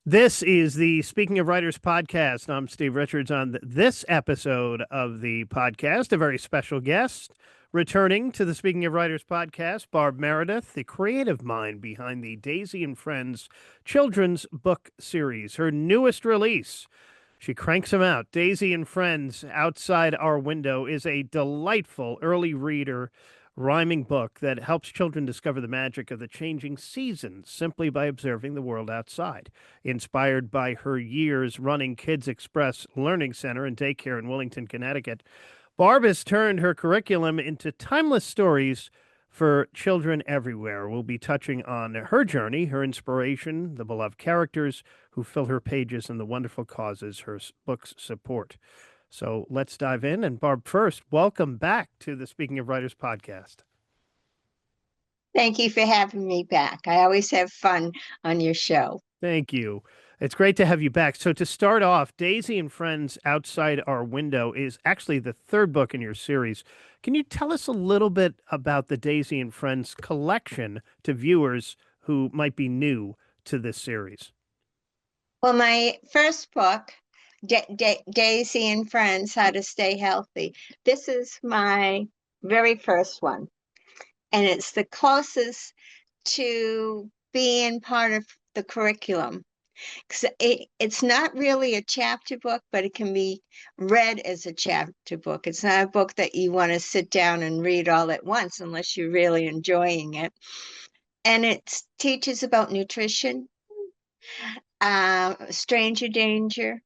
This is the Speaking of Writers podcast. I'm Steve Richards. On this episode of the podcast, a very special guest returning to the Speaking of Writers podcast, Barb Meredith, the creative mind behind the Daisy and Friends children's book series. Her newest release, she cranks them out. Daisy and Friends Outside Our Window is a delightful early reader rhyming book that helps children discover the magic of the changing seasons simply by observing the world outside. Inspired by her years running Kids Express Learning Center and Daycare in Willington, Connecticut, Barb has turned her curriculum into timeless stories for children everywhere. We'll be touching on her journey, her inspiration, the beloved characters who fill her pages, and the wonderful causes her books support. So let's dive in. And Barb, first, welcome back to the Speaking of Writers podcast. Thank you for having me back. I always have fun on your show. Thank you. It's great to have you back. So to start off, Daisy and Friends Outside Our Window is actually the third book in your series. Can you tell us a little bit about the Daisy and Friends collection to viewers who might be new to this series? Well, my first book, Daisy and Friends, How to Stay Healthy. This is my very first one. And it's the closest to being part of the curriculum. It's not really a chapter book, but it can be read as a chapter book. It's not a book that you want to sit down and read all at once unless you're really enjoying it. And it teaches about nutrition, stranger danger,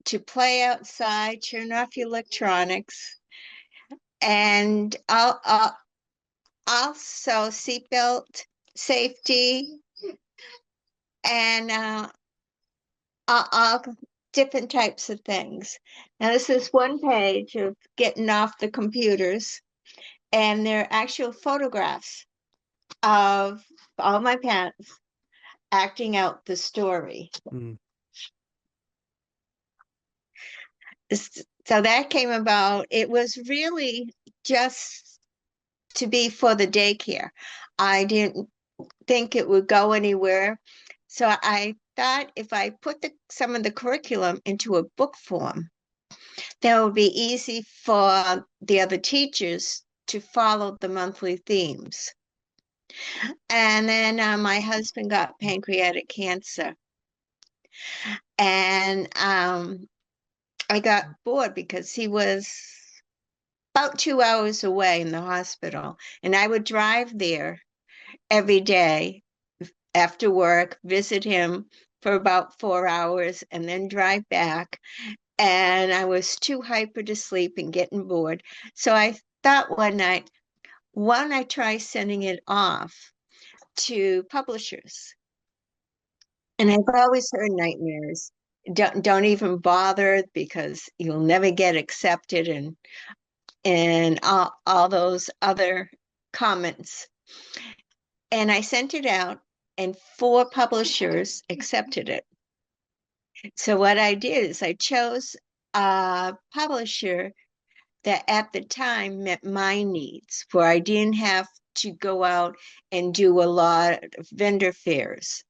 to play outside, turn off your electronics, and also seatbelt safety, and all different types of things. Now, this is one page of getting off the computers, and there are actual photographs of all my parents acting out the story. So that came about. It was really just to be for the daycare. I didn't think it would go anywhere. So I thought if I put some of the curriculum into a book form, that would be easy for the other teachers to follow the monthly themes. And then my husband got pancreatic cancer. And I got bored because he was about 2 hours away in the hospital. And I would drive there every day after work, visit him for about 4 hours, and then drive back. And I was too hyper to sleep and getting bored. So I thought one night, why don't I try sending it off to publishers? And I've always heard nightmares. Don't even bother because you'll never get accepted, and all those other comments. And I sent it out, and 4 publishers accepted it. So what I did is I chose a publisher that at the time met my needs, where I didn't have to go out and do a lot of vendor fairs,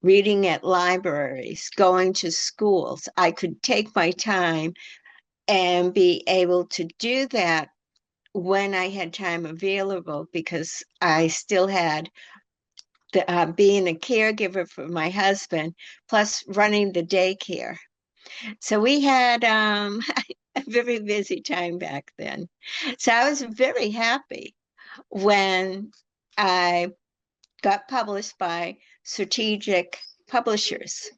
reading at libraries, going to schools. I could take my time and be able to do that when I had time available, because I still had being a caregiver for my husband, plus running the daycare. So we had a very busy time back then. So I was very happy when I got published by strategic publishers.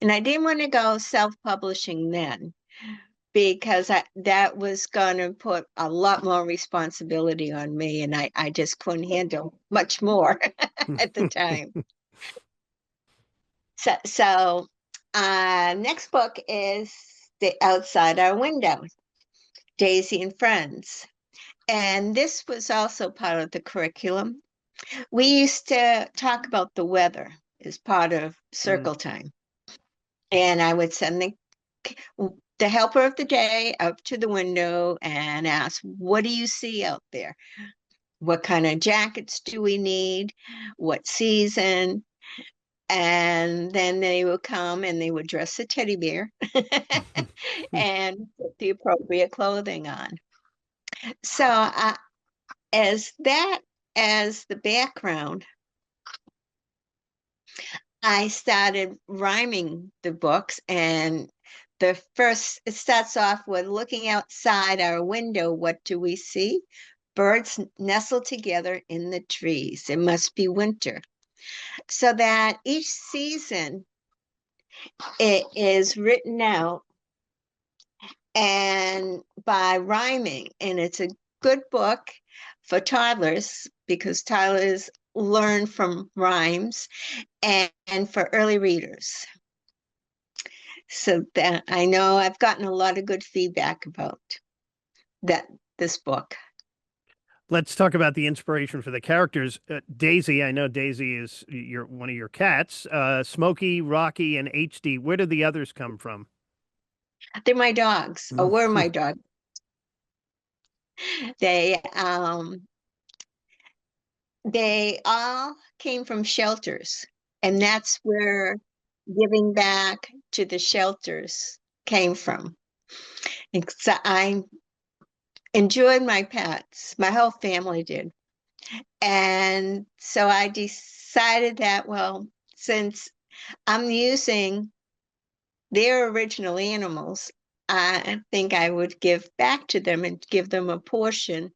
And I didn't want to go self-publishing then, because that was going to put a lot more responsibility on me, and I just couldn't handle much more at the time. So next book is The Outside Our Window, Daisy and Friends. And this was also part of the curriculum. We used to talk about the weather as part of circle time. And I would send the helper of the day up to the window and ask, what do you see out there? What kind of jackets do we need? What season? And then they would come and they would dress a teddy bear and put the appropriate clothing on. So, as that as the background, I started rhyming the books, and it starts off with looking outside our window. What do we see? Birds nestle together in the trees. It must be winter. So that each season it is written out and by rhyming, and it's a good book for toddlers because toddlers learn from rhymes, and for early readers. So that I know I've gotten a lot of good feedback about this book. Let's talk about the inspiration for the characters. Daisy, I know Daisy is one of your cats. Smokie, Rocky, and H-Dee. Where do the others come from? They're my dogs, or were my dogs. They all came from shelters, and that's where giving back to the shelters came from. And so I enjoyed my pets. My whole family did. And so I decided that, well, since I'm using their original animals, I think I would give back to them and give them a portion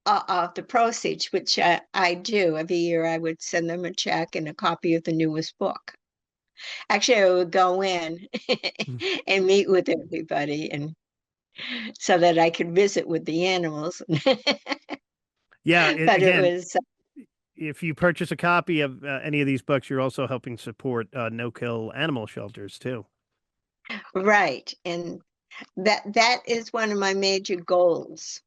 of the proceeds, which I do. Every year I would send them a check and a copy of the newest book. Actually, I would go in and meet with everybody, and so that I could visit with the animals. Yeah, But it again, was if you purchase a copy of any of these books, you're also helping support no-kill animal shelters too. right. And that is one of my major goals,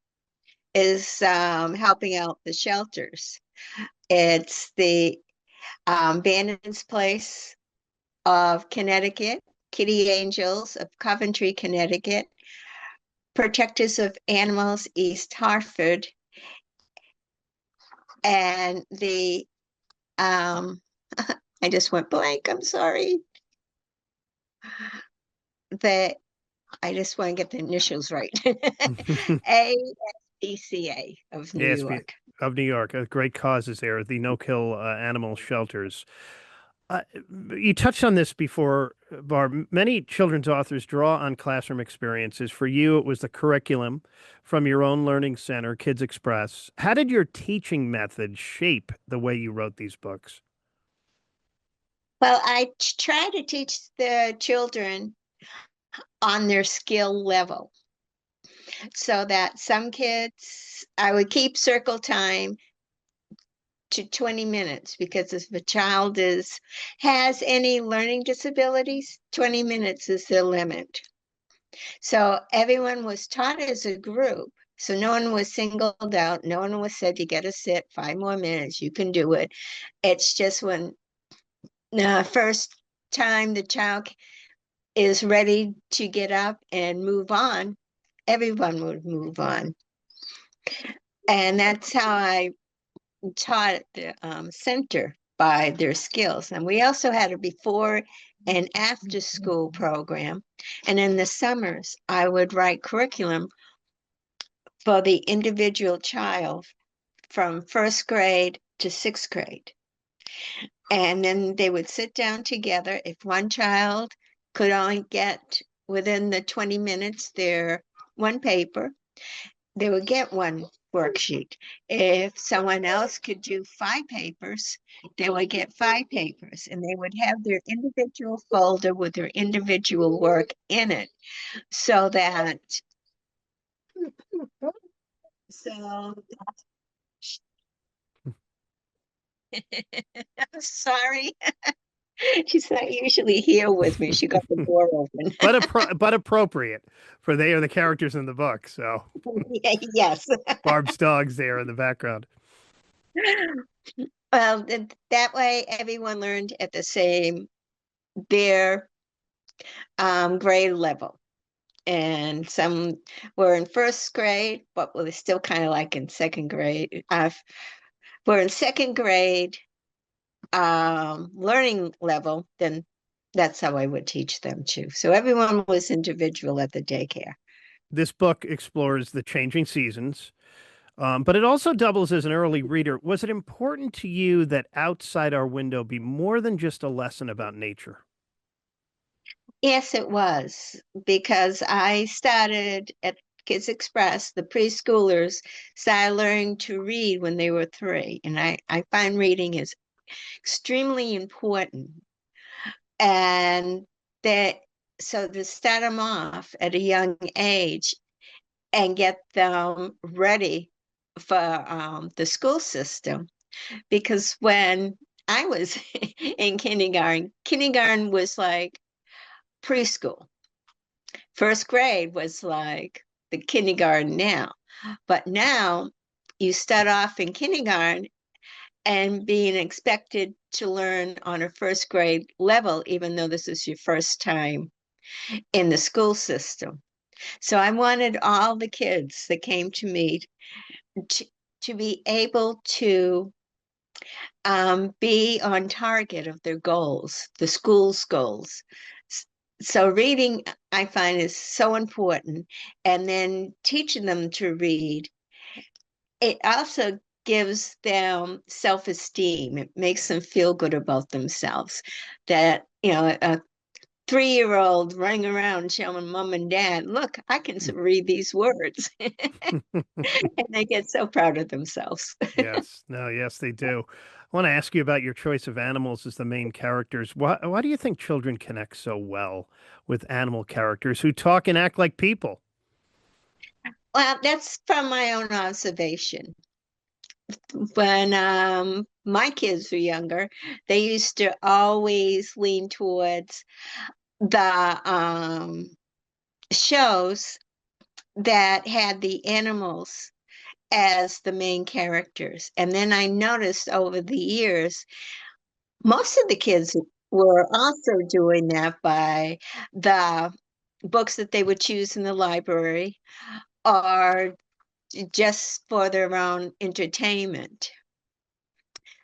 is helping out the shelters. It's the Bandit's Place of Connecticut, Kitty Angels of Coventry, Connecticut, Protectors of Animals, East Hartford, and the I just went blank. I'm sorry. I just want to get the initials right. ASPCA of New York. Of New York. Great causes there, the no-kill animal shelters. You touched on this before, Barb. Many children's authors draw on classroom experiences. For you, it was the curriculum from your own learning center, Kids Express. How did your teaching method shape the way you wrote these books? Well, I try to teach the children on their skill level, so that some kids, I would keep circle time to 20 minutes, because if a child has any learning disabilities, 20 minutes is the limit. So everyone was taught as a group. So no one was singled out. No one was said, you got to sit 5 more minutes. You can do it. It's just when the first time the child is ready to get up and move on, everyone would move on. And that's how I taught the center, by their skills. And we also had a before and after school program. And in the summers, I would write curriculum for the individual child from first grade to sixth grade. And then they would sit down together. If one child could only get within the 20 minutes their one paper, they would get one worksheet. If someone else could do 5 papers, they would get 5 papers, and they would have their individual folder with their individual work in it. So that, so I'm sorry. She's not usually here with me. She got the door open. But appropriate, for they are the characters in the book. So Yes. Barb's dog's there in the background. Well, that way everyone learned at the same, their grade level. And some were in first grade, but were still kind of like in second grade. We're in second grade learning level, then that's how I would teach them too. So everyone was individual at the daycare. This book explores the changing seasons, but it also doubles as an early reader. Was it important to you that Outside Our Window be more than just a lesson about nature? Yes, it was because I started at Kids Express. The preschoolers started learning to read when they were 3. And I find reading is extremely important. And that, so to start them off at a young age and get them ready for the school system. Because when I was in kindergarten, kindergarten was like preschool. First grade was like the kindergarten now. But now you start off in kindergarten and being expected to learn on a first grade level, even though this is your first time in the school system. So I wanted all the kids that came to me to, to be able to be on target of their goals, the school's goals. So reading, I find, is so important. And then teaching them to read, it also gives them self-esteem. It makes them feel good about themselves. That, a 3-year-old running around showing mom and dad, look, I can read these words. And they get so proud of themselves. Yes. No, yes, they do. I want to ask you about your choice of animals as the main characters. Why do you think children connect so well with animal characters who talk and act like people? Well, that's from my own observation. When my kids were younger, they used to always lean towards the shows that had the animals as the main characters. And then I noticed over the years, most of the kids were also doing that by the books that they would choose in the library or just for their own entertainment.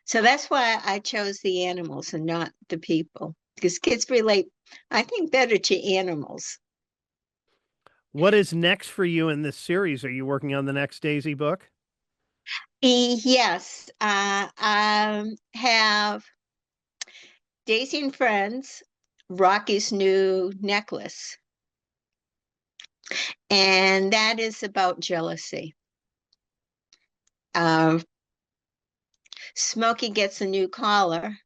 So that's why I chose the animals and not the people, because kids relate, I think, better to animals. What is next for you in this series? Are you working on the next Daisy book? Yes, I have Daisy and Friends, Rocky's new necklace, and that is about jealousy. Uh, Smokie gets a new collar.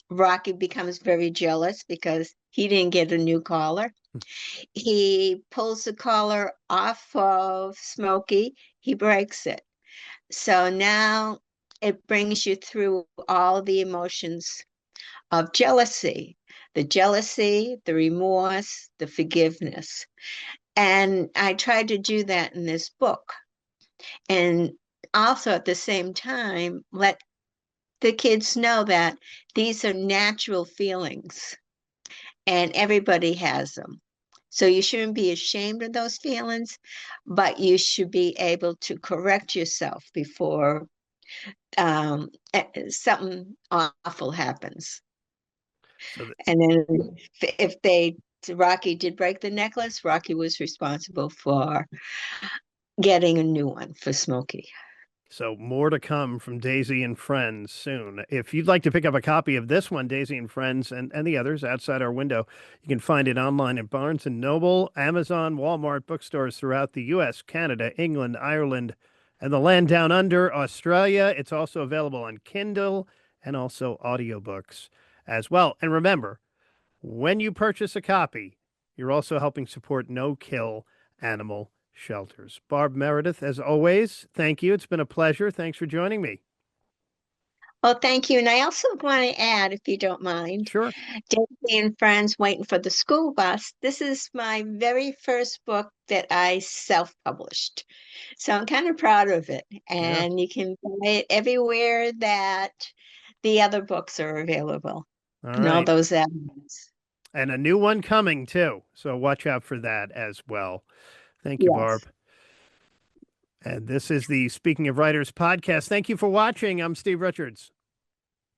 Rocky becomes very jealous because he didn't get a new collar. He pulls the collar off of Smokie, he breaks it. So now it brings you through all the emotions of jealousy, the remorse, the forgiveness. And I tried to do that in this book. And also at the same time, let the kids know that these are natural feelings and everybody has them. So you shouldn't be ashamed of those feelings, but you should be able to correct yourself before something awful happens. So that, And then if Rocky did break the necklace, Rocky was responsible for getting a new one for Smokie. so more to come from Daisy and Friends soon. If you'd like to pick up a copy of this one, Daisy and Friends, and the others Outside Our Window, you can find it online at Barnes and Noble, Amazon, Walmart, bookstores throughout the U.S., Canada, England, Ireland, and the land down under, Australia. It's also available on Kindle and also audiobooks as well. And remember, when you purchase a copy, you're also helping support no-kill animal shelters. Barb Meredith, as always, thank you. It's been a pleasure. Thanks for joining me. Well, thank you. And I also want to add, if you don't mind, Sure. Daisy and Friends Waiting for the School Bus. This is my very first book that I self-published. So I'm kind of proud of it. Yeah. And you can buy it everywhere that the other books are available All and all right. those avenues. And a new one coming too. So watch out for that as well. Thank you, Yes. Barb. And this is the Speaking of Writers podcast. Thank you for watching. I'm Steve Richards.